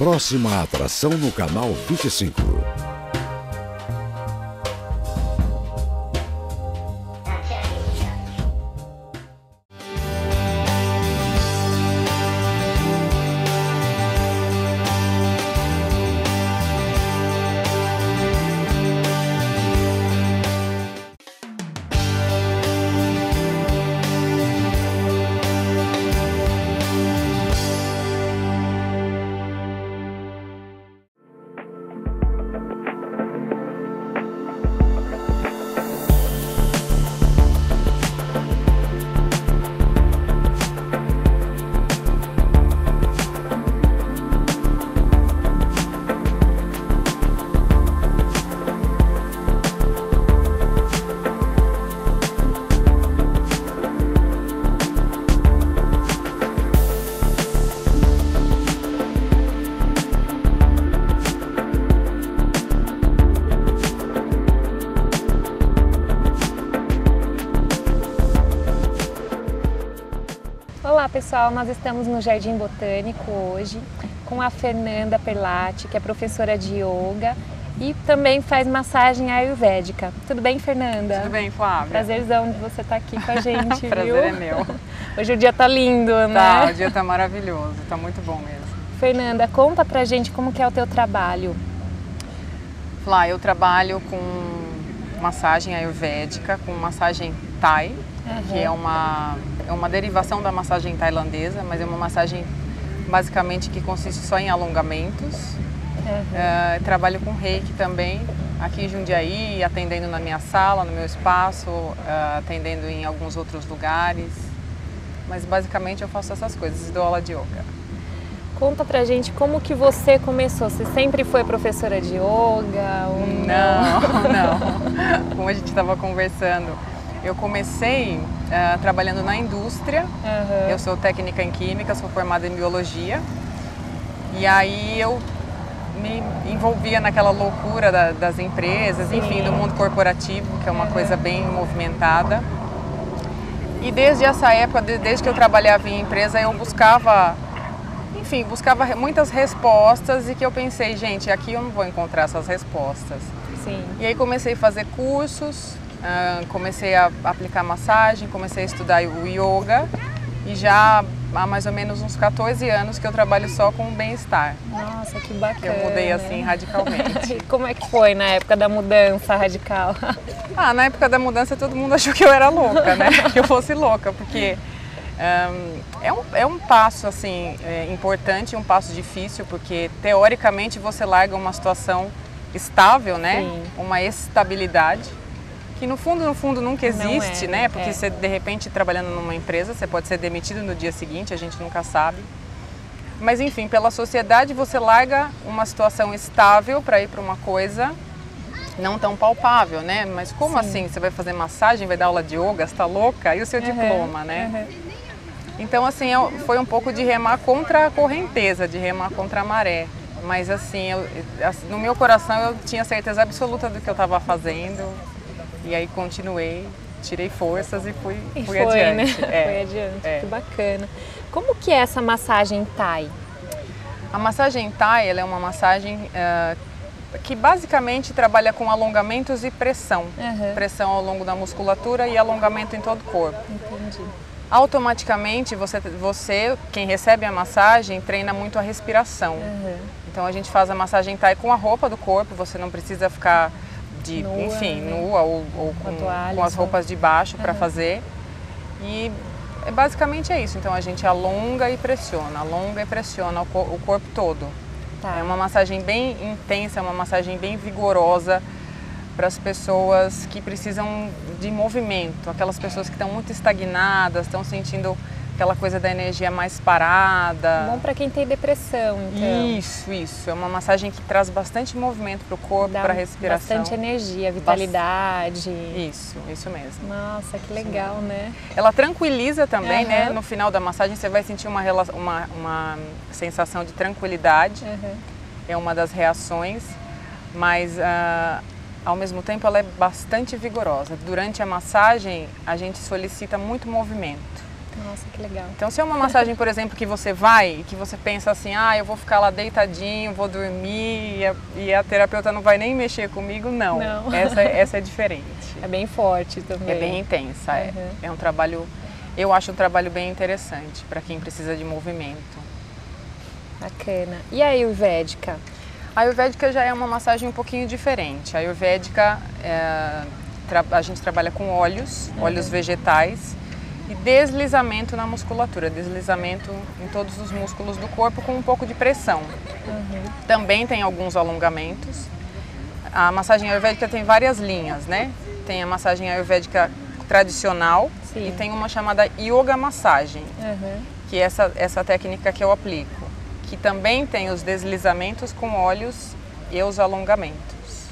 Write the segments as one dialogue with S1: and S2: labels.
S1: Próxima atração no canal 25.
S2: Olá pessoal, nós estamos no Jardim Botânico hoje com a Fernanda Perlatti, que é professora de yoga e também faz massagem ayurvédica. Tudo bem, Fernanda?
S3: Tudo bem, Flávia.
S2: Prazerzão de você estar aqui com a gente,
S3: Prazer
S2: viu?
S3: é meu.
S2: Hoje o dia tá lindo, né?
S3: Tá, o dia tá maravilhoso, tá muito bom mesmo.
S2: Fernanda, conta pra gente como que é o teu trabalho.
S3: Flá, eu trabalho com massagem ayurvédica, com massagem Thai, que é uma derivação da massagem tailandesa, mas é uma massagem basicamente que consiste só em alongamentos. Trabalho com reiki também, aqui em Jundiaí, atendendo na minha sala, no meu espaço, atendendo em alguns outros lugares. Mas basicamente eu faço essas coisas e dou aula de yoga.
S2: Conta pra gente como que você começou. Você sempre foi professora de yoga? Ou
S3: não. Como a gente estava conversando, eu comecei trabalhando na indústria. Eu sou técnica em química, sou formada em biologia. E aí eu me envolvia naquela loucura das empresas, enfim, do mundo corporativo, que é uma coisa bem movimentada. E desde essa época, desde que eu trabalhava em empresa, eu buscava muitas respostas e que eu pensei, gente, aqui eu não vou encontrar essas respostas.
S2: Sim.
S3: E aí comecei a fazer cursos, comecei a aplicar massagem, comecei a estudar o yoga e já há mais ou menos uns 14 anos que eu trabalho só com o bem-estar.
S2: Nossa, que bacana.
S3: Eu mudei assim radicalmente.
S2: E como é que foi na época da mudança radical?
S3: Na época da mudança todo mundo achou que eu era louca, né? Que eu fosse louca, porque é um passo assim importante, um passo difícil, porque teoricamente você larga uma situação estável, né?
S2: Sim.
S3: Uma estabilidade, que no fundo nunca existe, né? Porque você de repente trabalhando numa empresa, você pode ser demitido no dia seguinte, a gente nunca sabe. Mas enfim, pela sociedade você larga uma situação estável para ir para uma coisa não tão palpável, né? Mas como assim? Você vai fazer massagem, vai dar aula de yoga, você tá louca? E o seu diploma, né? Então, assim, foi um pouco de remar contra a correnteza, de remar contra a maré. Mas, assim, no meu coração eu tinha certeza absoluta do que eu estava fazendo. E aí continuei, tirei forças e fui adiante.
S2: Né? Foi adiante, que bacana. Como que é essa massagem Thai?
S3: A massagem Thai, ela é uma massagem que basicamente trabalha com alongamentos e pressão. Pressão ao longo da musculatura e alongamento em todo o corpo.
S2: Entendi.
S3: Automaticamente, você, quem recebe a massagem, treina muito a respiração. Então a gente faz a massagem Thai com a roupa do corpo, você não precisa ficar nua ou com as roupas de baixo para fazer. E basicamente é isso. Então a gente alonga e pressiona o corpo todo.
S2: Tá.
S3: É uma massagem bem intensa, uma massagem bem vigorosa para as pessoas que precisam de movimento, aquelas pessoas que estão muito estagnadas, estão sentindo aquela coisa da energia mais parada.
S2: Bom para quem tem depressão, então.
S3: Isso. É uma massagem que traz bastante movimento para o corpo, para a respiração.
S2: Bastante energia, vitalidade.
S3: Isso mesmo.
S2: Nossa, que legal, né?
S3: Ela tranquiliza também, né? No final da massagem você vai sentir uma sensação de tranquilidade. É uma das reações, mas ao mesmo tempo ela é bastante vigorosa. Durante a massagem a gente solicita muito movimento.
S2: Nossa, que legal.
S3: Então, se é uma massagem, por exemplo, que você vai, que você pensa assim, ah, eu vou ficar lá deitadinho, vou dormir e a terapeuta não vai nem mexer comigo, não. Essa é diferente.
S2: É bem forte também.
S3: É bem intensa, é um trabalho, eu acho um trabalho bem interessante para quem precisa de movimento.
S2: Bacana. E a Ayurvédica?
S3: A Ayurvédica já é uma massagem um pouquinho diferente. A Ayurvédica, a gente trabalha com óleos vegetais e deslizamento na musculatura, deslizamento em todos os músculos do corpo com um pouco de pressão. Também tem alguns alongamentos. A massagem ayurvédica tem várias linhas, né? Tem a massagem ayurvédica tradicional e tem uma chamada yoga massagem, que é essa técnica que eu aplico, que também tem os deslizamentos com óleos e os alongamentos.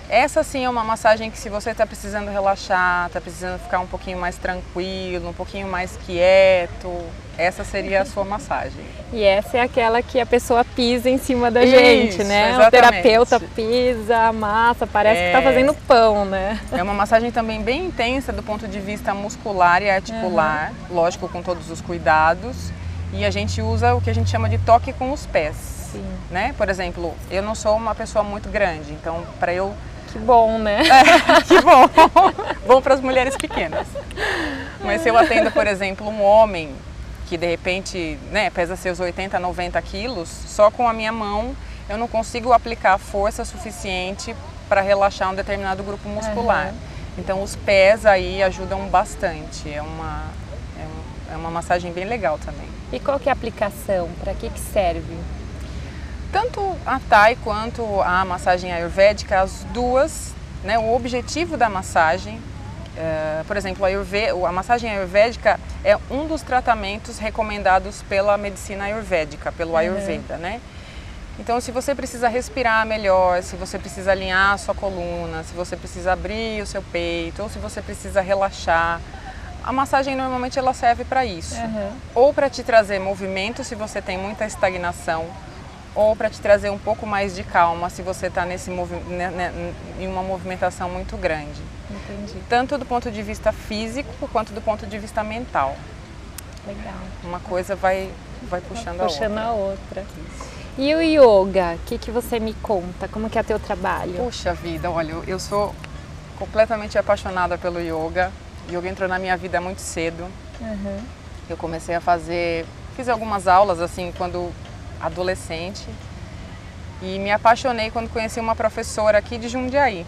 S3: Essa sim é uma massagem que, se você está precisando relaxar, está precisando ficar um pouquinho mais tranquilo, um pouquinho mais quieto, essa seria a sua massagem.
S2: E essa é aquela que a pessoa pisa em cima da gente, né?
S3: Exatamente.
S2: O terapeuta pisa, amassa, parece que está fazendo pão, né?
S3: É uma massagem também bem intensa do ponto de vista muscular e articular, lógico, com todos os cuidados. E a gente usa o que a gente chama de toque com os pés, né? Por exemplo, eu não sou uma pessoa muito grande, então para eu...
S2: Que bom, né?
S3: Que bom! Bom para as mulheres pequenas. Mas se eu atendo, por exemplo, um homem que de repente, né, pesa seus 80, 90 quilos, só com a minha mão eu não consigo aplicar força suficiente para relaxar um determinado grupo muscular. Então os pés aí ajudam bastante, é uma massagem bem legal também.
S2: E qual que é a aplicação? Para que serve?
S3: Tanto a Thai quanto a massagem ayurvédica, as duas, né, o objetivo da massagem, por exemplo, a massagem ayurvédica é um dos tratamentos recomendados pela medicina ayurvédica, pelo Ayurveda, né? Então, se você precisa respirar melhor, se você precisa alinhar a sua coluna, se você precisa abrir o seu peito, ou se você precisa relaxar, a massagem normalmente ela serve para isso. Ou para te trazer movimento se você tem muita estagnação, ou para te trazer um pouco mais de calma se você está em uma movimentação muito grande.
S2: Entendi.
S3: Tanto do ponto de vista físico quanto do ponto de vista mental.
S2: Legal.
S3: Uma coisa vai puxando a outra.
S2: Puxando a outra. E o yoga, o que você me conta? Como que é teu trabalho?
S3: Puxa vida, olha, eu sou completamente apaixonada pelo yoga. O yoga entrou na minha vida muito cedo. Eu comecei a fiz algumas aulas assim quando adolescente e me apaixonei quando conheci uma professora aqui de Jundiaí,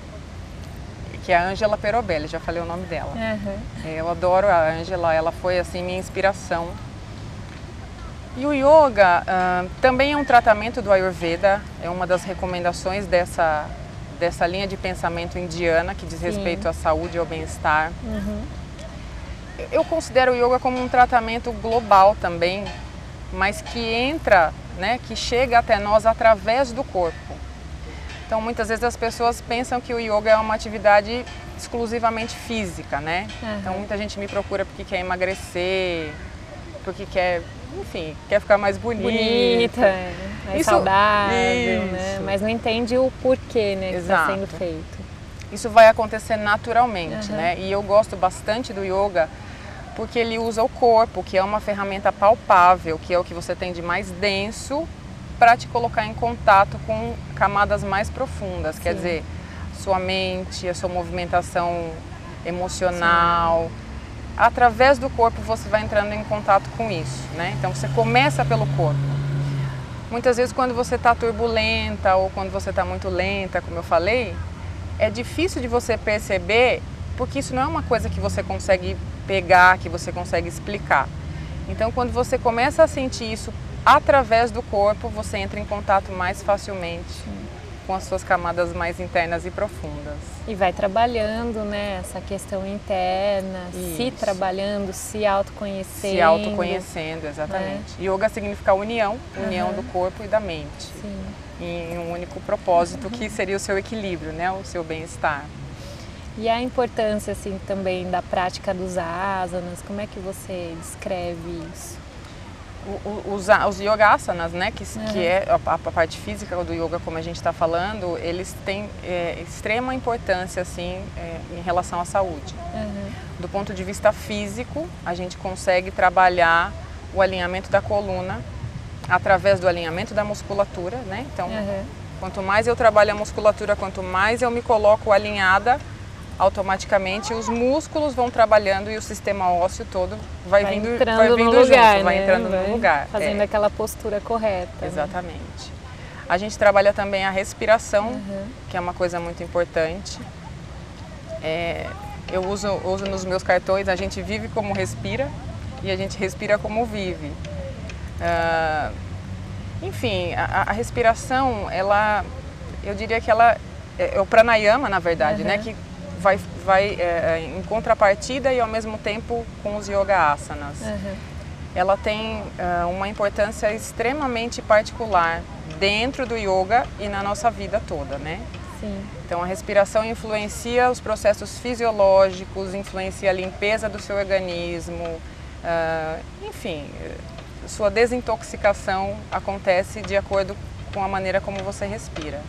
S3: que é a Ângela Perobelli, já falei o nome dela. Eu adoro a Ângela, ela foi assim minha inspiração. E o yoga também é um tratamento do Ayurveda, é uma das recomendações dessa linha de pensamento indiana que diz respeito à saúde e ao bem-estar. Eu considero o yoga como um tratamento global também, mas que entra, né, que chega até nós através do corpo. Então, muitas vezes as pessoas pensam que o yoga é uma atividade exclusivamente física, né? Então, muita gente me procura porque quer emagrecer, porque quer, enfim, quer ficar mais bonita,
S2: mais saudável, né? Mas não entende o porquê, né, que está sendo feito.
S3: Isso vai acontecer naturalmente, né? E eu gosto bastante do yoga porque ele usa o corpo, que é uma ferramenta palpável, que é o que você tem de mais denso, para te colocar em contato com camadas mais profundas. Quer dizer, sua mente, a sua movimentação emocional. Através do corpo você vai entrando em contato com isso, né? Então você começa pelo corpo. Muitas vezes quando você está turbulenta ou quando você está muito lenta, como eu falei, é difícil de você perceber, porque isso não é uma coisa que você consegue pegar, que você consegue explicar. Então, quando você começa a sentir isso através do corpo, você entra em contato mais facilmente com as suas camadas mais internas e profundas.
S2: E vai trabalhando, né, essa questão interna, se trabalhando, se autoconhecendo.
S3: Se autoconhecendo, exatamente. Yoga significa união do corpo e da mente. Em um único propósito, que seria o seu equilíbrio, né, o seu bem-estar.
S2: E a importância, assim, também da prática dos asanas, como é que você descreve isso?
S3: Os yoga asanas, né, que é a parte física do yoga, como a gente está falando, eles têm extrema importância assim, em relação à saúde. Do ponto de vista físico, a gente consegue trabalhar o alinhamento da coluna através do alinhamento da musculatura, né? Então, quanto mais eu trabalho a musculatura, quanto mais eu me coloco alinhada, automaticamente os músculos vão trabalhando e o sistema ósseo todo vai vindo entrando no lugar.
S2: Fazendo aquela postura correta.
S3: Exatamente. Né? A gente trabalha também a respiração, que é uma coisa muito importante. Eu uso nos meus cartões, a gente vive como respira e a gente respira como vive. Enfim, a respiração, eu diria que ela é o pranayama, na verdade, né? Que vai em contrapartida e ao mesmo tempo com os yoga asanas. Ela tem uma importância extremamente particular dentro do yoga e na nossa vida toda, né?
S2: Sim.
S3: Então a respiração influencia os processos fisiológicos, influencia a limpeza do seu organismo, enfim, sua desintoxicação acontece de acordo com a maneira como você respira.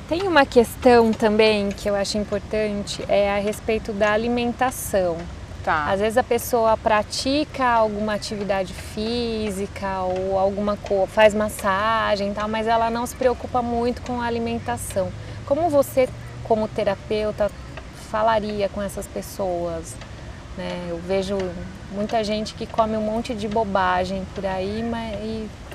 S2: Tem uma questão também que eu acho importante, a respeito da alimentação.
S3: Tá.
S2: Às vezes a pessoa pratica alguma atividade física ou faz massagem e tal, mas ela não se preocupa muito com a alimentação. Como você, como terapeuta, falaria com essas pessoas? Né? Eu vejo muita gente que come um monte de bobagem por aí,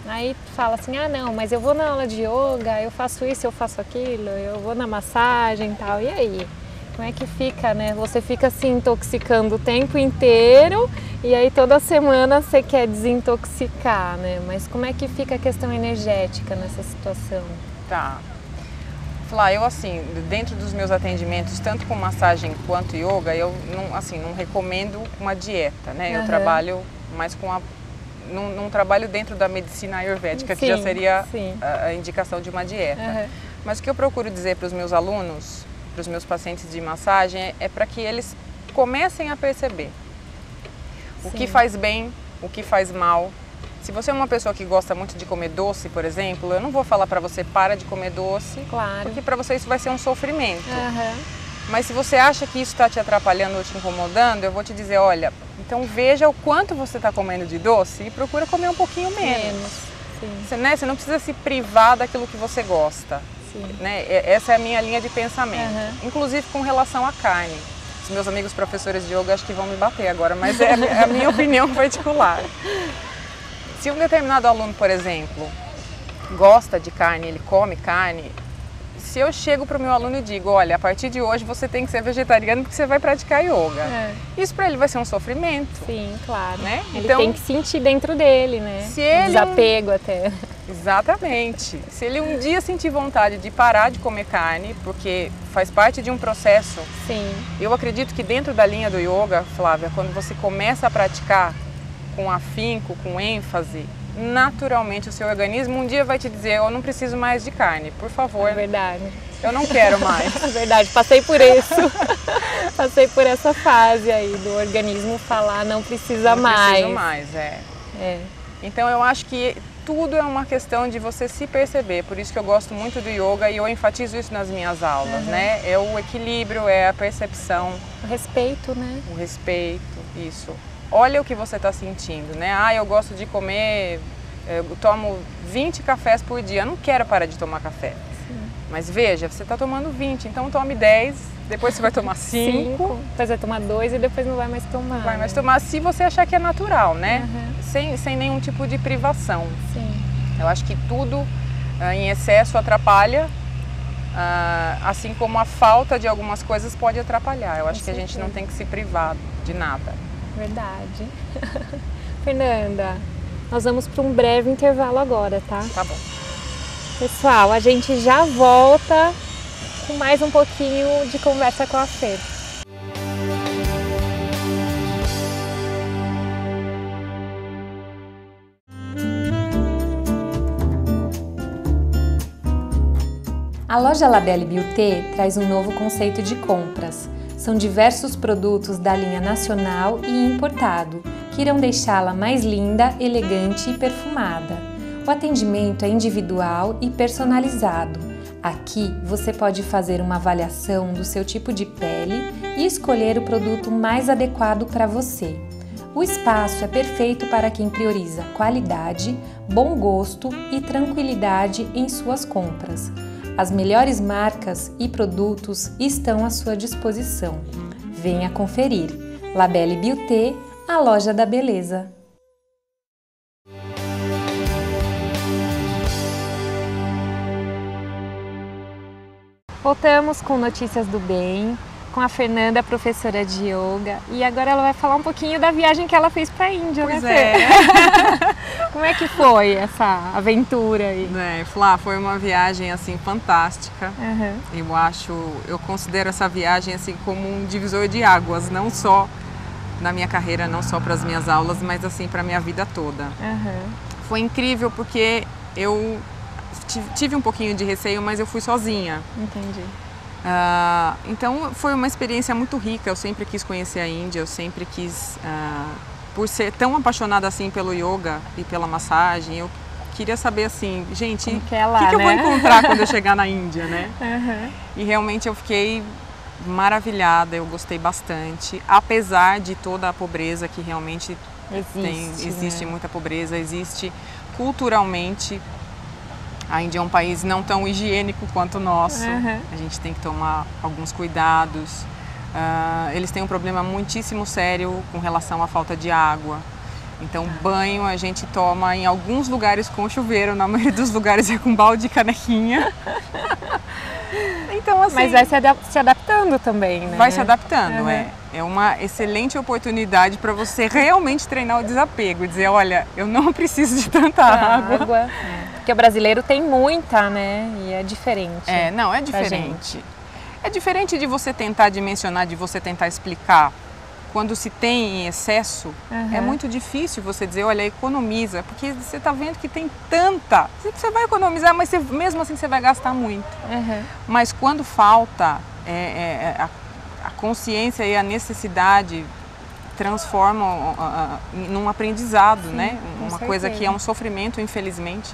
S2: aí fala assim, não, mas eu vou na aula de yoga, eu faço isso, eu faço aquilo, eu vou na massagem e tal, e aí? Como é que fica, né? Você fica se intoxicando o tempo inteiro e aí toda semana você quer desintoxicar, né? Mas como é que fica a questão energética nessa situação?
S3: Tá. Flá, eu assim, dentro dos meus atendimentos, tanto com massagem quanto yoga, eu não recomendo uma dieta, né? Eu trabalho mais com não trabalho dentro da medicina ayurvédica, que já seria a indicação de uma dieta. Mas o que eu procuro dizer para os meus alunos, para os meus pacientes de massagem, é para que eles comecem a perceber o que faz bem, o que faz mal. Se você é uma pessoa que gosta muito de comer doce, por exemplo, eu não vou falar para você para de comer doce, porque para você isso vai ser um sofrimento. Mas se você acha que isso está te atrapalhando ou te incomodando, eu vou te dizer, olha, então veja o quanto você está comendo de doce e procura comer um pouquinho menos. Você não precisa se privar daquilo que você gosta. Né? Essa é a minha linha de pensamento, inclusive com relação à carne. Os meus amigos professores de yoga acho que vão me bater agora, mas é a minha opinião particular. Se um determinado aluno, por exemplo, gosta de carne, ele come carne, se eu chego para o meu aluno e digo, olha, a partir de hoje você tem que ser vegetariano porque você vai praticar yoga. Isso para ele vai ser um sofrimento.
S2: Sim, claro.
S3: Né?
S2: Ele tem que sentir dentro dele, né? Desapego até.
S3: Exatamente. Se ele um dia sentir vontade de parar de comer carne, porque faz parte de um processo. Eu acredito que dentro da linha do yoga, Flávia, quando você começa a praticar com afinco, com ênfase, naturalmente o seu organismo um dia vai te dizer, eu não preciso mais de carne, por favor.
S2: É verdade.
S3: Eu não quero mais.
S2: É verdade, passei por isso. Passei por essa fase aí do organismo falar não precisa mais.
S3: Não preciso mais, Então eu acho que tudo é uma questão de você se perceber, por isso que eu gosto muito do yoga e eu enfatizo isso nas minhas aulas, né? É o equilíbrio, é a percepção.
S2: O respeito, né?
S3: O respeito, isso. Olha o que você está sentindo, né? Eu gosto de comer, eu tomo 20 cafés por dia, eu não quero parar de tomar café. Mas veja, você está tomando 20, então tome 10, depois você vai tomar 5.
S2: Depois vai tomar 2 e depois não vai mais tomar.
S3: Vai mais tomar se você achar que é natural, né? Sem nenhum tipo de privação. Eu acho que tudo em excesso atrapalha, assim como a falta de algumas coisas pode atrapalhar. Eu acho que a gente não tem que se privar de nada.
S2: Verdade. Fernanda, nós vamos para um breve intervalo agora, tá?
S3: Tá bom.
S2: Pessoal, a gente já volta com mais um pouquinho de conversa com a Fer. A loja Labelle Beauté traz um novo conceito de compras. São diversos produtos da linha nacional e importado, que irão deixá-la mais linda, elegante e perfumada. O atendimento é individual e personalizado. Aqui você pode fazer uma avaliação do seu tipo de pele e escolher o produto mais adequado para você. O espaço é perfeito para quem prioriza qualidade, bom gosto e tranquilidade em suas compras. As melhores marcas e produtos estão à sua disposição. Venha conferir. La Belle Beauté, a loja da beleza. Voltamos com Notícias do Bem, com a Fernanda, professora de yoga, e agora ela vai falar um pouquinho da viagem que ela fez para a Índia,
S3: pois
S2: né, Fê? Como é que foi essa aventura aí?
S3: Flá, foi uma viagem assim fantástica.
S2: Uhum.
S3: Eu considero essa viagem assim como um divisor de águas, não só na minha carreira, não só para as minhas aulas, mas assim para a minha vida toda.
S2: Uhum.
S3: Foi incrível porque eu tive um pouquinho de receio, mas eu fui sozinha.
S2: Entendi.
S3: Então foi uma experiência muito rica. Eu sempre quis conhecer a Índia, eu sempre quis, por ser tão apaixonada assim pelo yoga e pela massagem, eu queria saber assim, gente, o que eu vou encontrar quando eu chegar na Índia, né?
S2: Uhum.
S3: E realmente eu fiquei maravilhada, eu gostei bastante, apesar de toda a pobreza que realmente existe, né? Muita pobreza, existe culturalmente. A Índia é um país não tão higiênico quanto o nosso, A gente tem que tomar alguns cuidados. Eles têm um problema muitíssimo sério com relação à falta de água. Então, banho a gente toma em alguns lugares com chuveiro, na maioria dos lugares é com balde e canequinha. Então, assim,
S2: mas vai se adaptando também, né?
S3: Vai se adaptando, É uma excelente oportunidade para você realmente treinar o desapego, dizer, olha, eu não preciso de tanta água.
S2: Porque o brasileiro tem muita, né? E é diferente.
S3: Não, é diferente. É diferente de você tentar dimensionar, de você tentar explicar. Quando se tem em excesso, é muito difícil você dizer, olha, economiza, porque você está vendo que tem tanta. Você vai economizar, mas mesmo assim você vai gastar muito. Mas quando falta, a consciência e a necessidade transformam num aprendizado,
S2: sim,
S3: né? Uma coisa que é um sofrimento, infelizmente.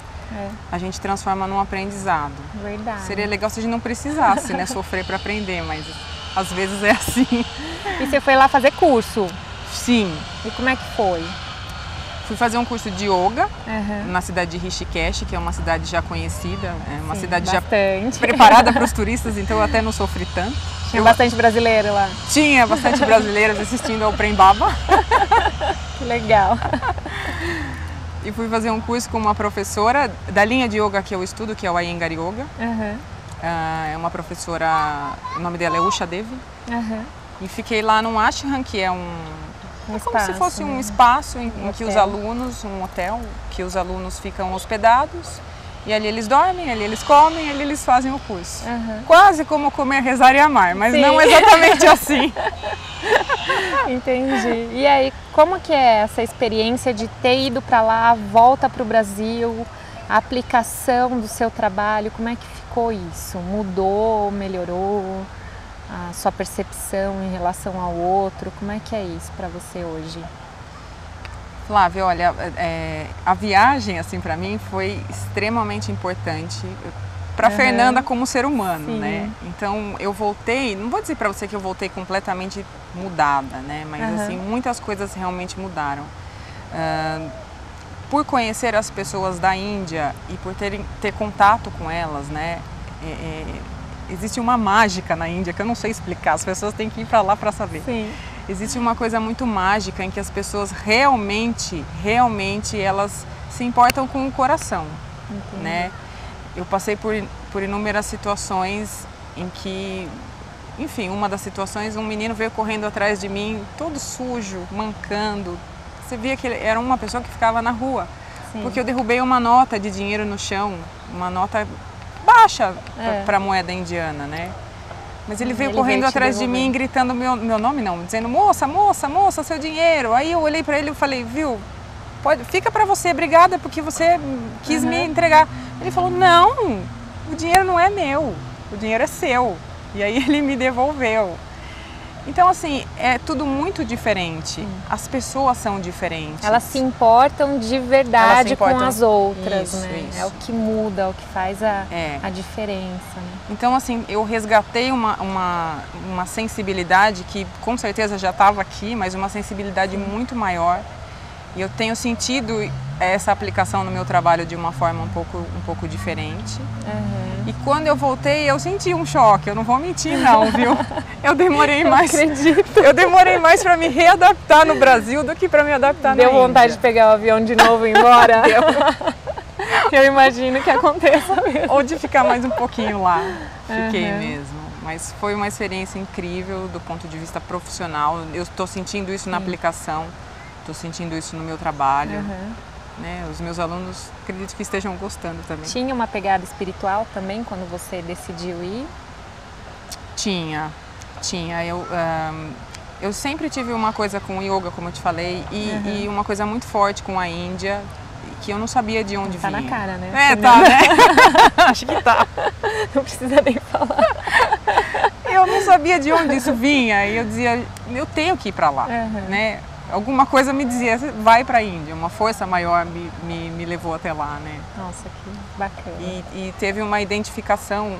S3: A gente transforma num aprendizado.
S2: Verdade.
S3: Seria legal se a gente não precisasse, né, sofrer para aprender, mas às vezes é assim.
S2: E você foi lá fazer curso?
S3: Sim.
S2: E como é que foi?
S3: Fui fazer um curso de yoga na cidade de Rishikesh, que é uma cidade já conhecida, uma cidade
S2: bastante.
S3: Já preparada para os turistas, então eu até não sofri tanto.
S2: Tinha bastante brasileiro lá?
S3: Tinha bastante brasileiros assistindo ao Prem Baba.
S2: Que legal.
S3: E fui fazer um curso com uma professora da linha de yoga que eu estudo, que é o Iyengar Yoga. É uma professora, o nome dela é Usha Devi. E fiquei lá num ashram, que é como se fosse um espaço em que os alunos, um hotel, que os alunos ficam hospedados. E ali eles dormem, ali eles comem, ali eles fazem o curso. Quase como comer, rezar e amar, mas não exatamente assim.
S2: Entendi. E aí, como que é essa experiência de ter ido para lá, volta para o Brasil, a aplicação do seu trabalho, como é que ficou isso? Mudou, melhorou a sua percepção em relação ao outro? Como é que é isso para você hoje?
S3: Flávia, olha, a viagem, assim, para mim foi extremamente importante para Fernanda como ser humano, né? Então, eu voltei, não vou dizer para você que eu voltei completamente mudada, né? Mas, assim, muitas coisas realmente mudaram. Por conhecer as pessoas da Índia e por ter contato com elas, né? Existe uma mágica na Índia que eu não sei explicar, as pessoas têm que ir para lá para saber. Existe uma coisa muito mágica em que as pessoas realmente elas se importam com o coração, né? Eu passei por inúmeras situações em que, enfim, uma das situações, um menino veio correndo atrás de mim, todo sujo, mancando. Você via que ele era uma pessoa que ficava na rua, porque eu derrubei uma nota de dinheiro no chão, uma nota baixa para a moeda indiana, né? Mas ele veio correndo atrás de mim, gritando meu nome, não, dizendo, moça, moça, moça, seu dinheiro. Aí eu olhei para ele e falei, viu, fica para você, obrigada, porque você quis me entregar. Ele falou, não, o dinheiro não é meu, o dinheiro é seu. E aí ele me devolveu. Então, assim, é tudo muito diferente. As pessoas são diferentes.
S2: Elas se importam de verdade com as outras, né? Isso. É o que muda, o que faz a diferença, né?
S3: Então, assim, eu resgatei uma sensibilidade que com certeza já estava aqui, mas uma sensibilidade muito maior. E eu tenho sentido essa aplicação no meu trabalho de uma forma um pouco diferente. E quando eu voltei, eu senti um choque, eu não vou mentir não, viu? Eu demorei mais. Eu demorei mais para me readaptar no Brasil do que para me adaptar na Índia.
S2: Deu vontade de pegar o avião de novo e ir embora? Deu. Eu imagino que aconteça mesmo.
S3: Ou de ficar mais um pouquinho lá. Fiquei mesmo. Mas foi uma experiência incrível do ponto de vista profissional. Eu estou sentindo isso na aplicação, estou sentindo isso no meu trabalho. Né? Os meus alunos, acredito que estejam gostando também.
S2: Tinha uma pegada espiritual também quando você decidiu ir?
S3: Tinha. Eu sempre tive uma coisa com o yoga, como eu te falei, e uma coisa muito forte com a Índia, que eu não sabia de onde vinha.
S2: Tá na cara, né?
S3: Tá, né? Acho que tá.
S2: Não precisa nem falar.
S3: Eu não sabia de onde isso vinha, e eu dizia, eu tenho que ir para lá, né? Alguma coisa me dizia, vai para a Índia, uma força maior me levou até lá, né?
S2: Nossa, que bacana.
S3: E teve uma identificação,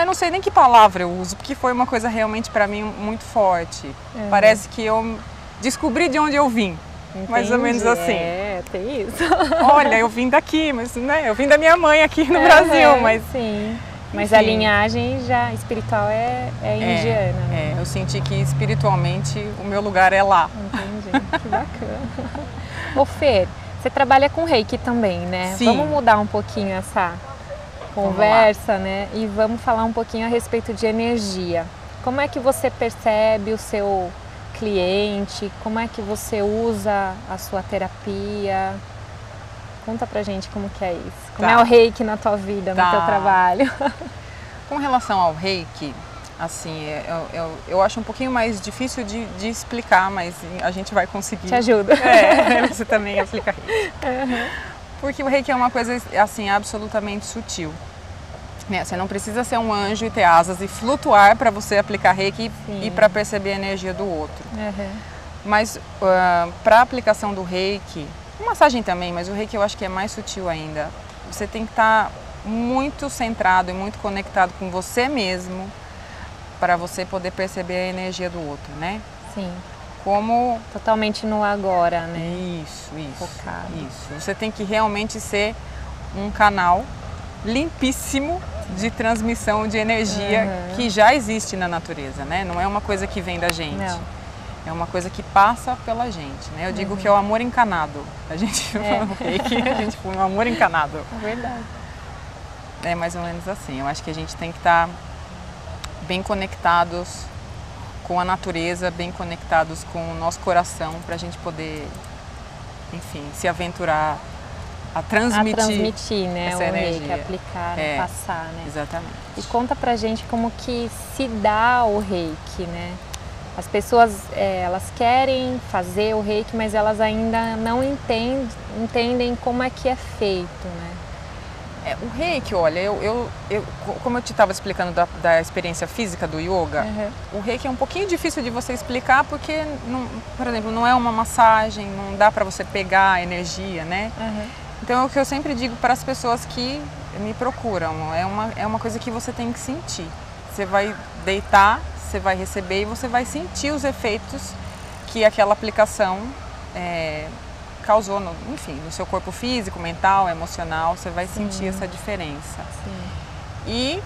S3: eu não sei nem que palavra eu uso, porque foi uma coisa realmente para mim muito forte. Parece que eu descobri de onde eu vim, mais ou menos assim.
S2: Tem isso.
S3: Olha, eu vim daqui, mas né, eu vim da minha mãe aqui no Brasil, mas...
S2: Sim. Mas enfim, a linhagem já espiritual é indiana, né?
S3: Eu senti que espiritualmente o meu lugar é lá.
S2: Entendi, que bacana. Ô Fer, você trabalha com Reiki também, né?
S3: Sim.
S2: Vamos mudar um pouquinho essa conversa, né? E vamos falar um pouquinho a respeito de energia. Como é que você percebe o seu cliente? Como é que você usa a sua terapia? Conta pra gente como que é isso. Como é o Reiki na tua vida, no teu trabalho?
S3: Com relação ao Reiki, assim, eu acho um pouquinho mais difícil de explicar, mas a gente vai conseguir.
S2: Te ajuda.
S3: Você também aplica Reiki. Porque o Reiki é uma coisa, assim, absolutamente sutil. Né? Você não precisa ser um anjo e ter asas e flutuar para você aplicar Reiki e para perceber a energia do outro. Mas para a aplicação do Reiki, massagem também, mas o Reiki eu acho que é mais sutil ainda. Você tem que estar muito centrado e muito conectado com você mesmo para você poder perceber a energia do outro, né?
S2: Sim.
S3: Como...
S2: Totalmente no agora, né?
S3: Isso.
S2: Focado.
S3: Isso. Você tem que realmente ser um canal limpíssimo de transmissão de energia que já existe na natureza, né? Não é uma coisa que vem da gente. Não. É uma coisa que passa pela gente, né? Eu digo que é o amor encanado. A gente a gente põe um amor encanado.
S2: É verdade.
S3: É mais ou menos assim. Eu acho que a gente tem que estar bem conectados com a natureza, bem conectados com o nosso coração, para a gente poder, enfim, se aventurar a transmitir,
S2: né?
S3: Essa energia.
S2: Reiki, aplicar, passar, né?
S3: Exatamente.
S2: E conta pra gente como que se dá o Reiki, né? As pessoas, elas querem fazer o Reiki, mas elas ainda não entendem como é que é feito, né?
S3: O Reiki, olha, como eu te estava explicando da experiência física do yoga, o Reiki é um pouquinho difícil de você explicar porque, por exemplo, não é uma massagem, não dá para você pegar a energia, né? Então é o que eu sempre digo para as pessoas que me procuram, é uma coisa que você tem que sentir. Você vai deitar, você vai receber e você vai sentir os efeitos que aquela aplicação causou, enfim, no seu corpo físico, mental, emocional, você vai sentir essa diferença. E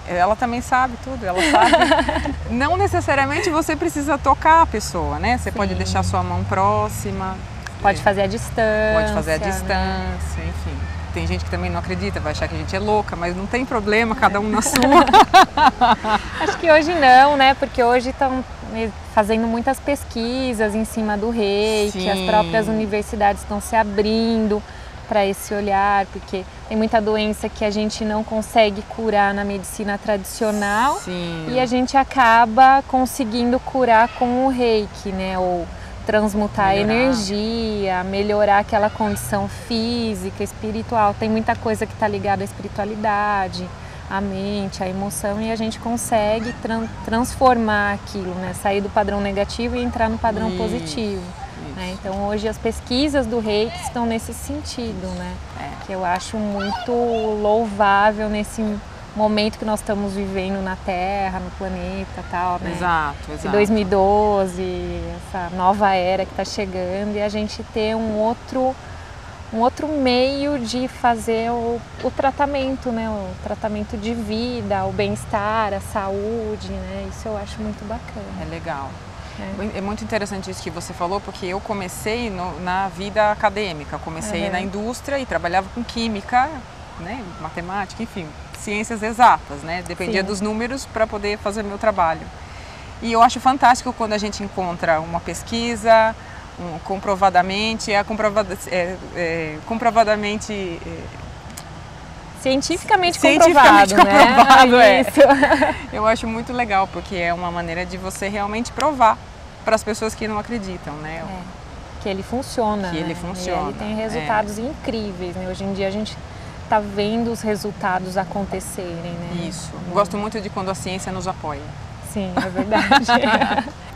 S3: ela também sabe tudo, ela sabe. Não necessariamente você precisa tocar a pessoa, né? Você pode deixar sua mão próxima.
S2: Pode fazer a distância.
S3: Pode fazer a distância, enfim. Tem gente que também não acredita, vai achar que a gente é louca, mas não tem problema, cada um na sua.
S2: Acho que hoje não, né? Porque hoje estão fazendo muitas pesquisas em cima do Reiki, as próprias universidades estão se abrindo para esse olhar, porque tem muita doença que a gente não consegue curar na medicina tradicional e a gente acaba conseguindo curar com o Reiki, né? Ou transmutar a energia, melhorar aquela condição física, espiritual. Tem muita coisa que está ligada à espiritualidade, a mente, a emoção, e a gente consegue transformar aquilo, né? Sair do padrão negativo e entrar no padrão positivo. Né? Então hoje as pesquisas do Reiki estão nesse sentido, né? Que eu acho muito louvável nesse momento que nós estamos vivendo na Terra, no planeta, tal, né?
S3: Exato.
S2: 2012, essa nova era que está chegando, e a gente ter um outro meio de fazer o tratamento, né? O tratamento de vida, o bem-estar, a saúde, né? Isso eu acho muito bacana.
S3: É legal. É muito interessante isso que você falou, porque eu comecei na vida acadêmica, comecei na indústria e trabalhava com química, né? Matemática, enfim, ciências exatas, né? Dependia dos números para poder fazer meu trabalho. E eu acho fantástico quando a gente encontra uma pesquisa, comprovadamente
S2: cientificamente comprovado, né?
S3: Isso. Eu acho muito legal, porque é uma maneira de você realmente provar para as pessoas que não acreditam, né?
S2: Que ele funciona.
S3: Que ele funciona.
S2: E ele tem resultados incríveis, né? Hoje em dia a gente está vendo os resultados acontecerem, né?
S3: Isso. Gosto muito de quando a ciência nos apoia.
S2: Sim, é verdade.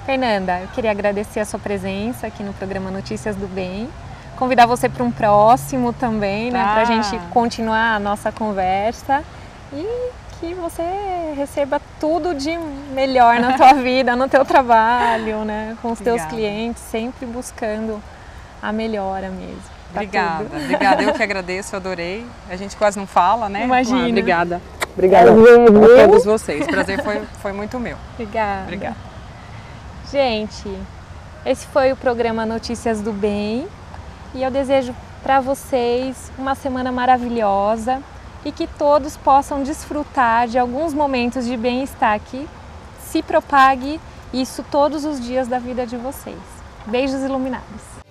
S2: Fernanda, eu queria agradecer a sua presença aqui no programa Notícias do Bem. Convidar você para um próximo também, né? Para a gente continuar a nossa conversa e que você receba tudo de melhor na tua vida, no teu trabalho, né? Com os teus clientes, sempre buscando a melhora mesmo.
S3: Obrigada, eu que agradeço, adorei. A gente quase não fala, né?
S2: Imagina.
S3: Obrigada a todos vocês. O prazer foi muito meu.
S2: Obrigada. Gente, esse foi o programa Notícias do Bem. E eu desejo para vocês uma semana maravilhosa e que todos possam desfrutar de alguns momentos de bem-estar, que se propague isso todos os dias da vida de vocês. Beijos iluminados!